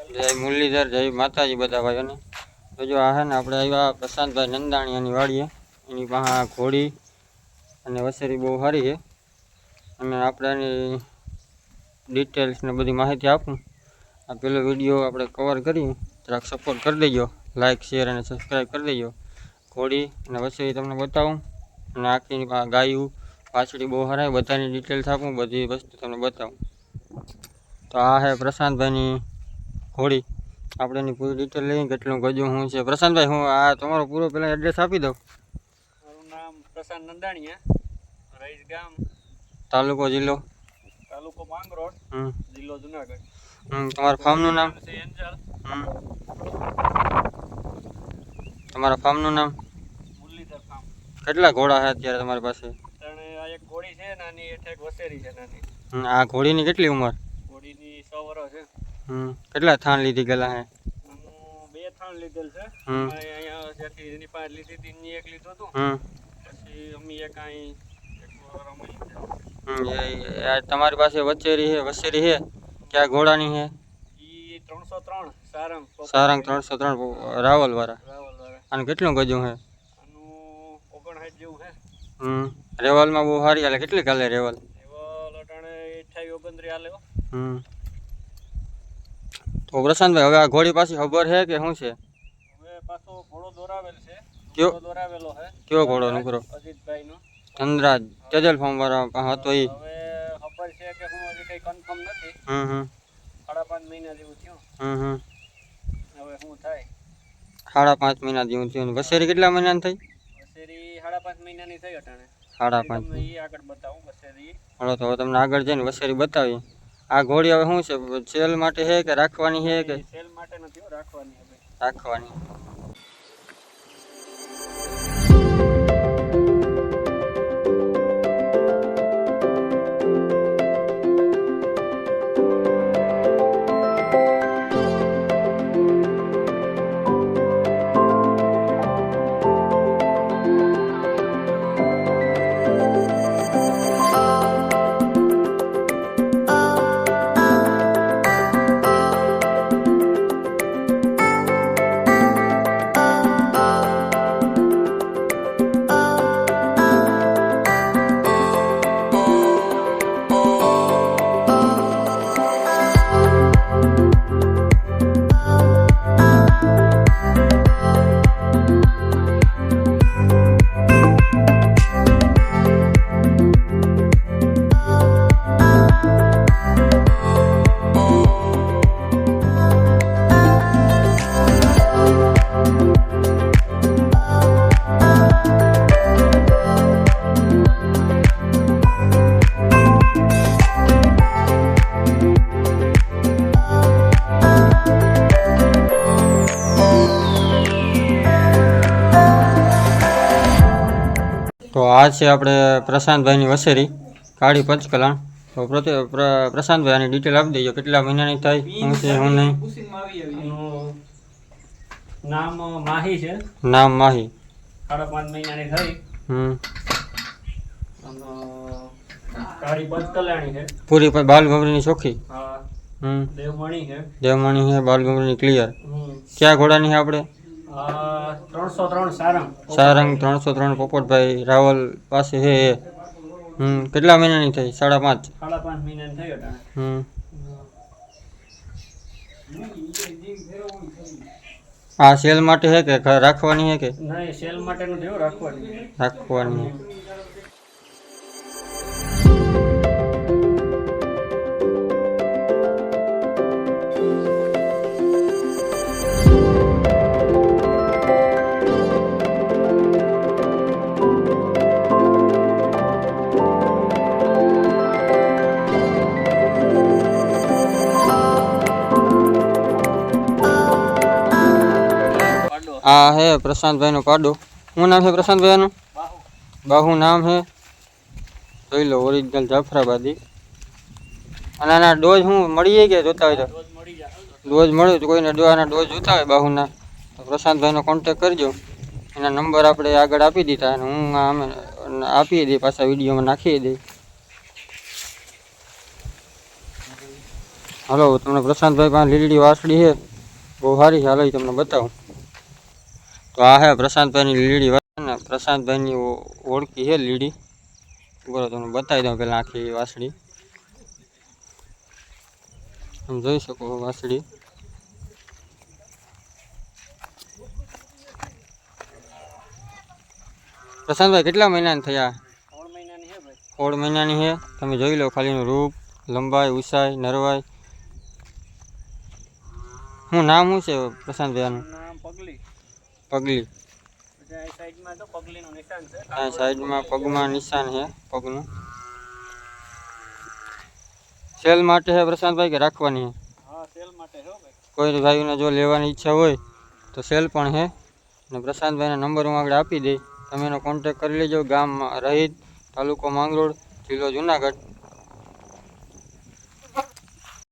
જય મુરલીધર, જય માતાજી બધા ભાઈઓને। તો જો આ હે ને આપણે આવ્યા પ્રશાંતભાઈ નંદાણીયાની વાડીએ, એની પાસે ઘોડી અને વસેરી બહુ સારી છે અને આપણે એની ડિટેલ્સ ને બધી માહિતી આપું। આ પેલો વિડીયો આપણે કવર કરી, જરાક સપોર્ટ કરી દેજો, લાઇક શેર અને સબસ્ક્રાઈબ કરી દેજો। ઘોડી અને વસેરી તમને બતાવું અને આખી ગાયું પાછળી બહુ સારા, બધાની ડિટેલ્સ આપું, બધી વસ્તુ તમને બતાવું। તો આ હે પ્રશાંતભાઈની ઘોડી, આપણે એની પૂરી ડિટેલ લઈએ, કેટલું ગજું શું છે। પ્રશાંતભાઈ, હું આ તમારો પૂરો પહેલાં એડ્રેસ આપી દઉં। મારું નામ પ્રશાંત નંદાણીયા, રહીશ ગામ, તાલુકો જિલ્લો માંગરોળ, જિલ્લો જુનાગઢ। તમારા ફાર્મનું નામ? તમારા ફાર્મનું નામ? મુરલીધર ફાર્મ। કેટલા ઘોડા છે અત્યારે તમારી પાસે? આ એક ઘોડી છે નાની, એક વસેરી છે નાની। આ ઘોડીની કેટલી ઉંમર? ઘોડીની 100 વર્ષ છે। કેટલા થાણ લીધી ગયેલા છે? 2 થાણ લીધેલ છે। અહીંયા જ્યાંથી એની પાસે લીધી હતી એની એક લીધું હતું, પછી અમે એક અહીં તમારી પાસે વસેરી છે, ક્યાં ઘોડાની છે? ઈ 303 સારંગ 303 રાવલ વાળા। અને કેટલું ગજું છે? આનું 59 જેવું છે। રેવલમાં બહુ સારી હાલે, કેટલી કાલે રેવલ? અટાણે 28 29 હાલે। તો પ્રશાંતભાઈ, હવે આ ઘોડી પાછી ખબર છે કે શું છે? હવે પાછો ઘોડો દોરાવેલ છે। કયો દોરાવેલો છે? કયો ઘોડો નીકળો? અજીતભાઈનો ધનરાજ તેજલ ફાર્મ વાળા હતો ઈ? હવે ખબર છે કે હું હજી કઈ કન્ફર્મ નથી। 5.5 મહિના જેવું થયું। હવે શું થાય? 5.5 મહિના જેવું થયું। વસેરી કેટલા મહિનાની થઈ? વસેરી 5.5 મહિનાની થઈ અટાણે। 5.5 ઈ આગળ બતાવું વસેરી। હલો, તો તમને આગળ જઈને વસેરી બતાવી। આ ઘોડી હવે શું છે, સેલ માટે છે કે રાખવાની છે કે? સેલ માટે નથી, રાખવાની હવે। રાખવાની। તો આ છે આપણે પ્રશાંતભાઈની વસેરી, કાળી પંચકલાણ। તો પ્રશાંતભાઈ આની ડિટેલ આપી દેજો, કેટલા મહિનાની થાય, શું છે શું નહીં? નામ માહી છે। નામ માહી। 5.5 મહિનાની થઈ। કાળી પંચકલાણી છે, પૂરી બાલ ગમરીની ચોખ્ખી। દેવમણી છે, દેવમણી છે, બાલ ગમરીની ક્લિયર। ક્યાં ઘોડાની છે આપણે? 303 સારંગ 303 પોપટભાઈ રાવલ પાસે છે। કેટલા મહિનાની થઈ? 5.5 મહિનાની થઈ અટાણે। આ સેલ માટે છે કે રાખવાની છે કે? નહીં, સેલ માટેનું જેવું રાખવાની। આ હે પ્રશાંતભાઈનો પાડો। શું નામ છે પ્રશાંતભાઈનું? બાહુ નામ છે। જોઈ લો, ઓરિજિનલ જાફરાબાદી। અને આના ડોઝ શું મળી જાય કે જોતા હોય તો? ડોઝ મળે તો કોઈને આના ડોઝ જોતા હોય બાહુના તો પ્રશાંતભાઈનો કોન્ટેક કરજો। એના નંબર આપણે આગળ આપી દીધા અને હું અમે આપી દઈએ, પાછા વિડીયોમાં નાખી દઈએ। હાલો તમને પ્રશાંતભાઈ પાસે લીલી વાસળી છે, બહુ સારી છે. હાલો એ તમને બતાવું. તો આ છે પ્રશાંતભાઈની લીલી વાસળી ને પ્રશાંતભાઈની ઓળખી છે લીલી. બરોબર તમને બતાવી દઉં પેલા આખી વાસળી. તમે જોઈ શકો વાસળી. પ્રશાંતભાઈ કેટલા મહિનાની થયા? 16 મહિનાની છે ભાઈ. 16 મહિનાની છે. તમે જોઈ લો ખાલીનું રૂપ, લંબાઈ, ઊંચાઈ, નરવાઈ. શું નામ શું છે પ્રશાંતભાઈ આનું? નામ પગલી. પગલી. પછી આ સાઈડમાં તો પગલીનું નિશાન છે. આ સાઈડમાં પગમાં નિશાન છે પગનું. સેલ માટે છે પ્રશાંતભાઈ કે રાખવાની છે? હા સેલ માટે છે ભાઈ. કોઈ ભાઈઓને જો લેવાની ઈચ્છા હોય તો સેલ પણ છે. અને પ્રશાંતભાઈના નંબર હું આગળ આપી દઈ, તમે એનો કોન્ટેક કરી લેજો. ગામ રહીદ, તાલુકો માંગરોળ, જિલ્લો જુનાગઢ.